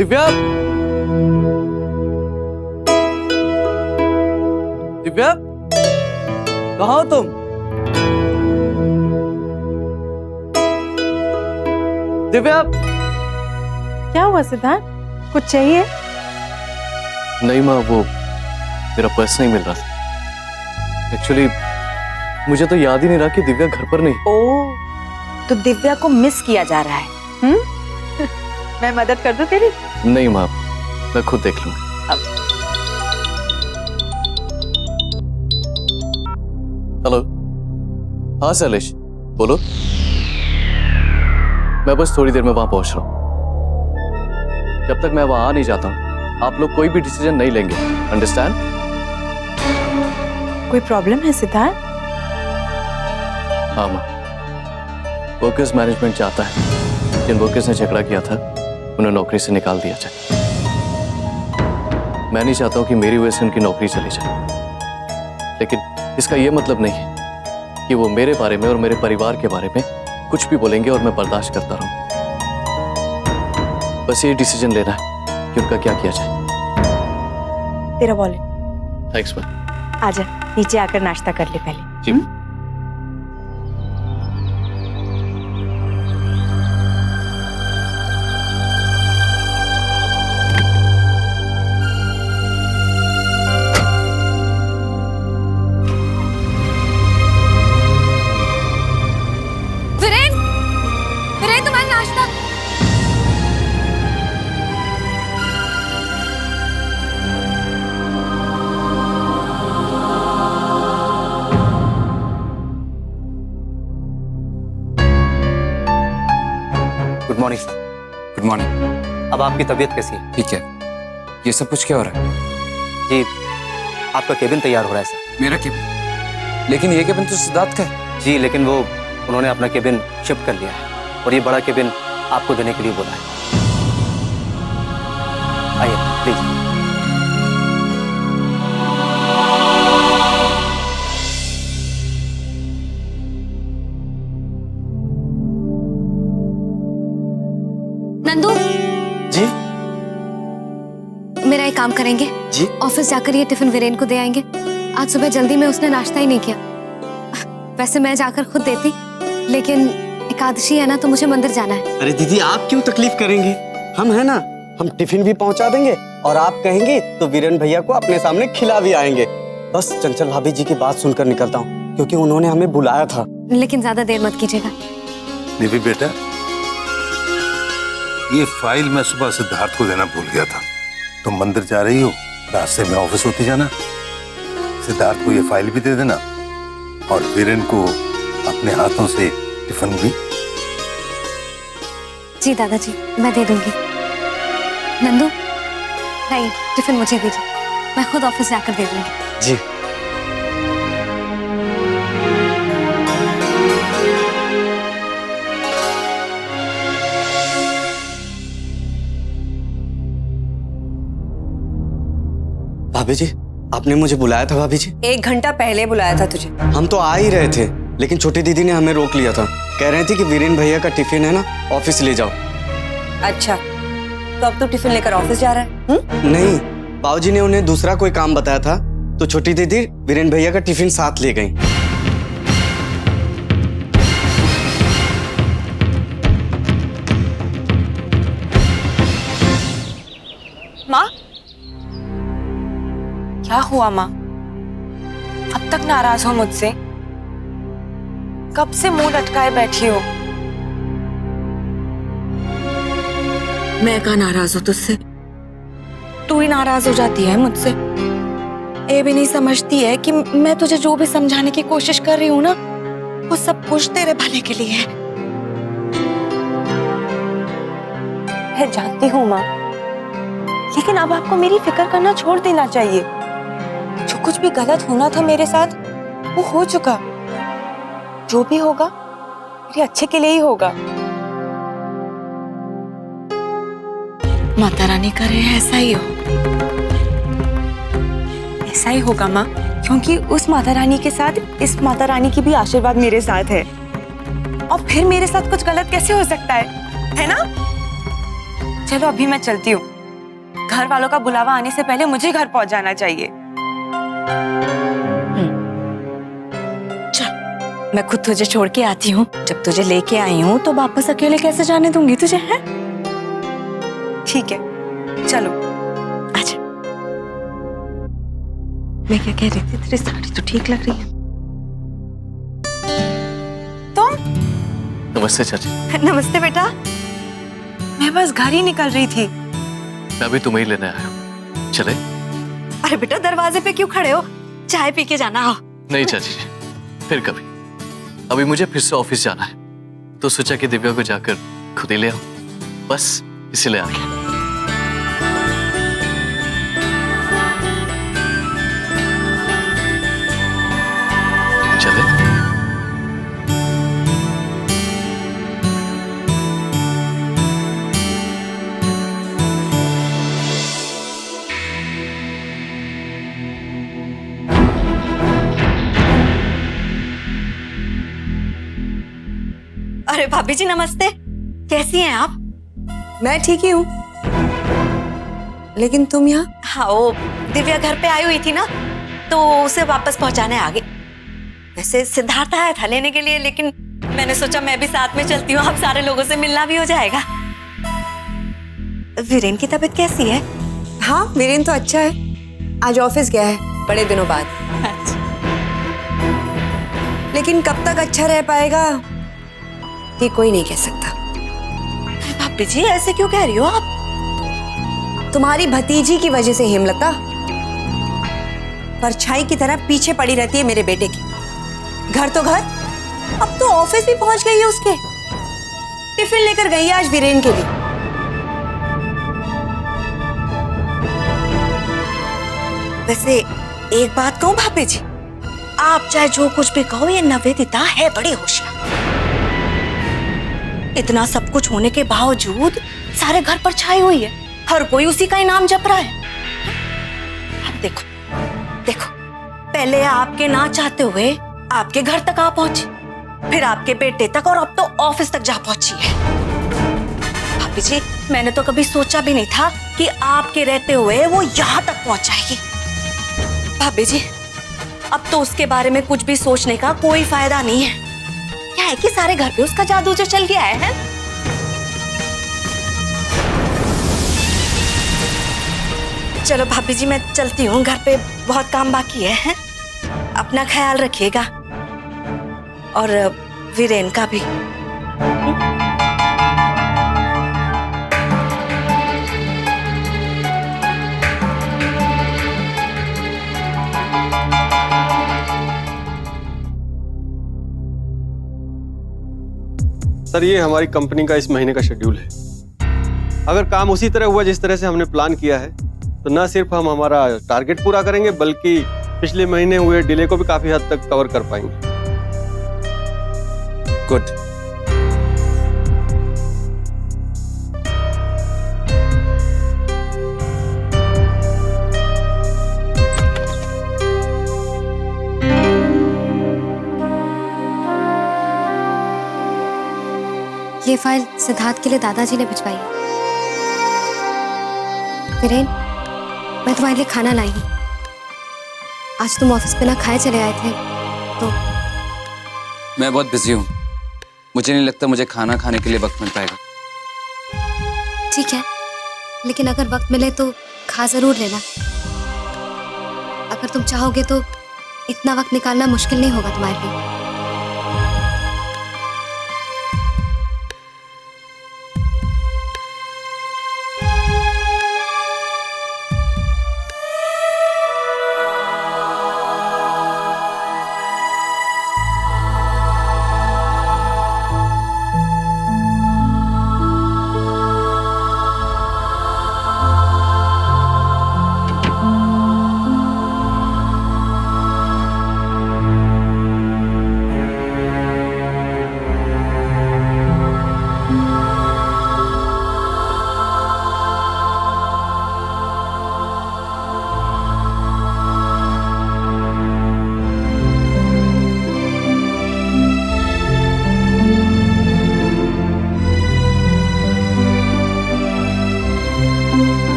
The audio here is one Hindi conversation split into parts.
दिव्या, दिव्या, कहाँ हो तुम? दिव्या। क्या हुआ सिद्धार्थ, कुछ चाहिए? नहीं माँ, वो मेरा पर्स नहीं मिल रहा था। एक्चुअली मुझे तो याद ही नहीं रहा कि दिव्या घर पर नहीं। ओह, तो दिव्या को मिस किया जा रहा है। मैं मदद कर दूं तेरी? नहीं माँ, मैं खुद देख लूंगा। हेलो, हाँ शैलेश, बोलो। मैं बस थोड़ी देर में वहां पहुंच रहा हूं। जब तक मैं वहां आ नहीं जाता हूं, आप लोग कोई भी डिसीजन नहीं लेंगे, अंडरस्टैंड? कोई प्रॉब्लम है सिद्धार्थ? हाँ माँ, वर्कर्स मैनेजमेंट चाहता है जिन वर्कर्स ने झगड़ा किया था उन्हें नौकरी से निकाल दिया जाए। मैं नहीं चाहता हूं कि मेरी वजह से उनकी नौकरी चली जाए, लेकिन इसका यह मतलब नहीं है कि वो मेरे बारे में और मेरे परिवार के बारे में कुछ भी बोलेंगे और मैं बर्दाश्त करता रहूं। बस ये डिसीजन लेना है कि उनका क्या किया जाए। तेरा वॉलेट। Thanks ma'am. आजा, नीचे आकर नाश्ता कर ले पहले। जी। वीरेन, तुम्हारा नाश्ता। Good morning sir. Good morning. अब आपकी तबीयत कैसी है? ठीक है। ये सब कुछ क्या हो रहा है? जी, आपका केबिन तैयार हो रहा है सर। मेरा केबिन? लेकिन ये केबिन तो सिद्धार्थ का है। जी, लेकिन उन्होंने अपना केबिन शिफ्ट कर लिया है और ये बड़ा केबिन आपको देने के लिए बोला है। आइए प्लीज। नंदू जी मेरा एक काम करेंगे? जी। ऑफिस जाकर ये टिफिन वीरेन को दे आएंगे। आज सुबह जल्दी में उसने नाश्ता ही नहीं किया। वैसे मैं जाकर खुद देती, लेकिन एकादशी है ना, तो मुझे मंदिर जाना है। अरे दीदी, आप क्यों तकलीफ करेंगी? हम है ना, हम टिफिन भी पहुंचा देंगे और आप कहेंगी तो वीरेन भैया को अपने सामने खिला भी आएंगे। बस चंचल भाभी जी की बात सुनकर निकलता हूँ, क्योंकि उन्होंने हमें बुलाया था। लेकिन ज्यादा देर मत कीजिएगा। निधि बेटा, ये फाइल मैं सुबह सिद्धार्थ को देना भूल गया था। तुम मंदिर जा रही हो, रास्ते में ऑफिस होती जाना। सिद्धार्थ को ये फाइल भी दे देना और वीरेन को अपने हाथों से टिफिन भी। जी दादाजी, मैं दे दूंगी। नंदू, नहीं, टिफिन मुझे दीजिए, मैं खुद ऑफिस जाकर दे दूंगी। जी। भाभी जी, आपने मुझे बुलाया था भाभी जी? 1 घंटा पहले बुलाया था तुझे। हम तो आ ही रहे थे, लेकिन छोटी दीदी ने हमें रोक लिया था। कह रही थी कि वीरेन भैया का टिफिन है ना, ऑफिस ले जाओ। अच्छा, तो अब तू टिफिन लेकर ऑफिस जा रहा है? नहीं, बाबूजी ने उन्हें दूसरा कोई काम बताया था, तो छोटी दीदी वीरेन भैया का टिफिन साथ ले गई। माँ, क्या हुआ माँ? अब तक नाराज हो मुझसे? कब से मुंह लटकाए बैठी हो? मैं कहाँ नाराज हूँ तुझसे? तू ही नाराज हो जाती है मुझसे। ये भी नहीं समझती है कि मैं तुझे जो भी समझाने की कोशिश कर रही हूँ ना, वो सब कुछ तेरे भले के लिए है। मैं जानती हूँ माँ, लेकिन अब आपको मेरी फिक्र करना छोड़ देना चाहिए। जो कुछ भी गलत होना था मेरे साथ, वो हो चुका। जो भी होगा मेरे अच्छे के लिए ही होगा। माता रानी करे ऐसा ही हो, ऐसा ही होगा माँ, क्योंकि उस माता रानी के साथ इस माता रानी की भी आशीर्वाद मेरे साथ है। और फिर मेरे साथ कुछ गलत कैसे हो सकता है ना? चलो अभी मैं चलती हूँ। घर वालों का बुलावा आने से पहले मुझे घर पहुंच जाना चाहिए। चल, मैं खुद तुझे छोड़ के आती हूँ। जब तुझे लेके आई हूँ तो वापस अकेले कैसे जाने दूंगी तुझे, है? ठीक है, चलो आजा। मैं क्या कह रही थी, तेरी साड़ी तो ठीक लग रही है। तुम? नमस्ते चाची। नमस्ते बेटा। मैं बस घर ही निकल रही थी। मैं अभी तुम्हें ही लेने आया हूँ, चले? अरे बेटा, दरवाजे पे क्यों खड़े हो? चाय पी के जाना हो। नहीं चाची जी, फिर कभी। अभी मुझे फिर से ऑफिस जाना है, तो सोचा कि दिव्या को जाकर खुद ही ले आऊं, बस इसीलिए आ गया। चले? अरे भाभी जी नमस्ते, कैसी हैं आप? मैं ठीक ही हूँ, लेकिन तुम यहाँ? हाँ, वो दिव्या घर पे आई हुई थी ना, तो उसे वापस पहुंचाने आ गई। वैसे सिद्धार्थ आया था लेने के लिए, लेकिन मैंने सोचा मैं भी साथ में चलती हूँ, अब सारे लोगों से मिलना भी हो जाएगा। वीरेन की तबीयत कैसी है? हाँ, वीरेन तो अच्छा है, आज ऑफिस गया है बड़े दिनों बाद। लेकिन कब तक अच्छा रह पाएगा ये कोई नहीं कह सकता। भाभी जी ऐसे क्यों कह रही हो आप? तुम्हारी भतीजी की वजह से हेमलता परछाई की तरह पीछे पड़ी रहती है मेरे बेटे की। घर तो घर, अब तो ऑफिस भी पहुंच गई है उसके। टिफिन लेकर गई है आज वीरेन के लिए। वैसे एक बात कहूं भाभी जी, आप चाहे जो कुछ भी कहो, ये निवेदिता है बड़ी होशियार। इतना सब कुछ होने के बावजूद सारे घर पर छाई हुई है, हर कोई उसी का ही नाम जप रहा है। अब देखो देखो, पहले आपके ना चाहते हुए आपके घर तक आ पहुंची, फिर आपके बेटे तक, और अब तो ऑफिस तक जा पहुंची है। भाभी जी, मैंने तो कभी सोचा भी नहीं था कि आपके रहते हुए वो यहाँ तक पहुंच जाएगी। भाभी जी, अब तो उसके बारे में कुछ भी सोचने का कोई फायदा नहीं है। क्या है कि सारे घर पे उसका जादू जो चल गया है। चलो भाभी जी, मैं चलती हूँ, घर पे बहुत काम बाकी है? अपना ख्याल रखिएगा, और वीरेन का भी। सर, ये हमारी कंपनी का इस महीने का शेड्यूल है। अगर काम उसी तरह हुआ जिस तरह से हमने प्लान किया है, तो न सिर्फ हम हमारा टारगेट पूरा करेंगे, बल्कि पिछले महीने हुए डिले को भी काफी हद तक कवर कर पाएंगे। गुड। ये फाइल सिद्धार्थ के लिए दादाजी ने भिजवाई है। वीरेन, मैं तुम्हारे लिए खाना लाई हूँ। आज तुम ऑफिस पे ना खाए चले आए थे, तो मैं बहुत बिजी हूँ, मुझे नहीं लगता मुझे खाना खाने के लिए वक्त मिल पाएगा। ठीक है, लेकिन अगर वक्त मिले तो खा जरूर लेना। अगर तुम चाहोगे तो इतना वक्त निकालना मुश्किल नहीं होगा तुम्हारे लिए।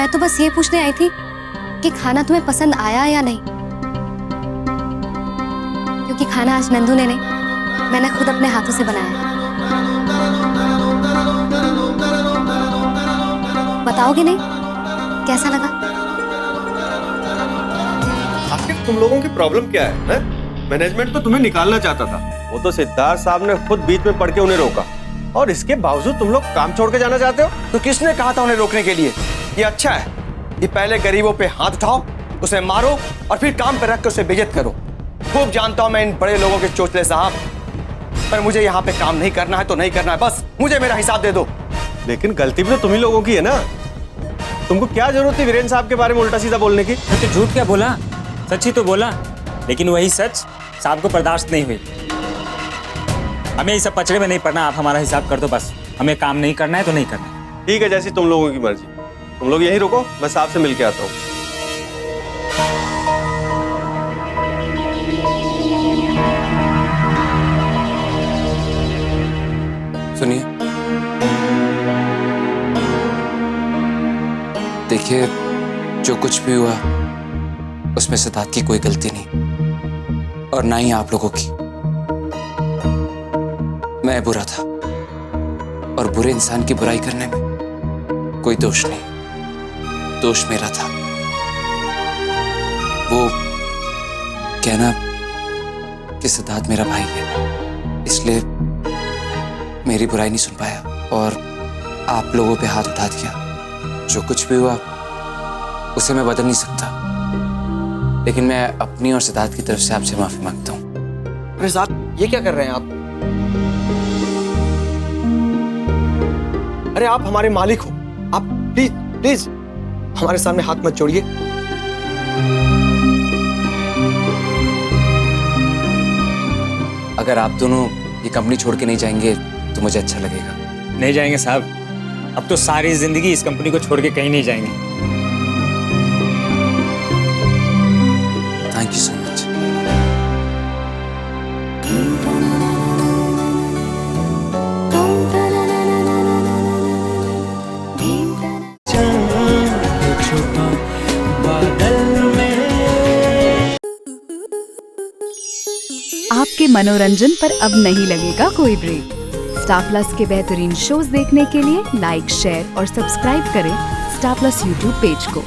मैं तो बस ये पूछने आई थी कि खाना तुम्हें पसंद आया या नहीं, क्योंकि खाना आज नंदू ने नहीं, मैंने खुद अपने हाथों से बनाया है। बताओगे नहीं कैसा लगा? आखिर तुम लोगों की प्रॉब्लम क्या है? मैनेजमेंट तो तुम्हें निकालना चाहता था, वो तो सिद्धार्थ साहब ने खुद बीच में पड़ के उन्हें रोका, और इसके बावजूद तुम लोग काम छोड़ के जाना चाहते हो? तो किसने कहा था उन्हें रोकने के लिए? ये अच्छा है कि पहले गरीबों पे हाथ उठाओ, उसे मारो और फिर काम पे रख कर उसे बेइज्जत करो। खूब जानता हूं मैं इन बड़े लोगों के चोचले साहब, पर मुझे यहाँ पे काम नहीं करना है तो नहीं करना है, बस मुझे मेरा हिसाब दे दो। लेकिन गलती भी तो तुम ही लोगों की है ना। तुमको क्या जरूरत थी वीरेन साहब के बारे में उल्टा सीधा बोलने की? तो झूठ क्या बोला, सच ही तो बोला, लेकिन वही सच साहब को बर्दाश्त नहीं हुई। हमें ये सब पचड़े में नहीं पड़ना, आप हमारा हिसाब कर दो बस। हमें काम नहीं करना है तो नहीं करना है। ठीक है, जैसी तुम लोगों की मर्जी। तुम लोग यहीं रुको, मैं साहब से मिल के आता हूँ। सुनिए, देखिए जो कुछ भी हुआ उसमें सिद्धार्थ की कोई गलती नहीं, और ना ही आप लोगों की। मैं बुरा था, और बुरे इंसान की बुराई करने में कोई दोष नहीं, दोष मेरा था। वो कहना कि सिद्धार्थ मेरा भाई है, इसलिए मेरी बुराई नहीं सुन पाया और आप लोगों पे हाथ उठा दिया। जो कुछ भी हुआ उसे मैं बदल नहीं सकता, लेकिन मैं अपनी और सिद्धार्थ की तरफ से आपसे माफी मांगता हूँ। अरे साहब, ये क्या कर रहे हैं आप? अरे आप हमारे मालिक हो, आप प्लीज प्लीज हमारे सामने हाथ मत जोड़िए। अगर आप दोनों ये कंपनी छोड़ के नहीं जाएंगे तो मुझे अच्छा लगेगा। नहीं जाएंगे साहब, अब तो सारी जिंदगी इस कंपनी को छोड़ के कहीं नहीं जाएंगे। Thank you so much. आपके मनोरंजन पर अब नहीं लगेगा कोई ब्रेक। स्टार प्लस के बेहतरीन शोज देखने के लिए लाइक, शेयर और सब्सक्राइब करें स्टार प्लस यूट्यूब पेज को।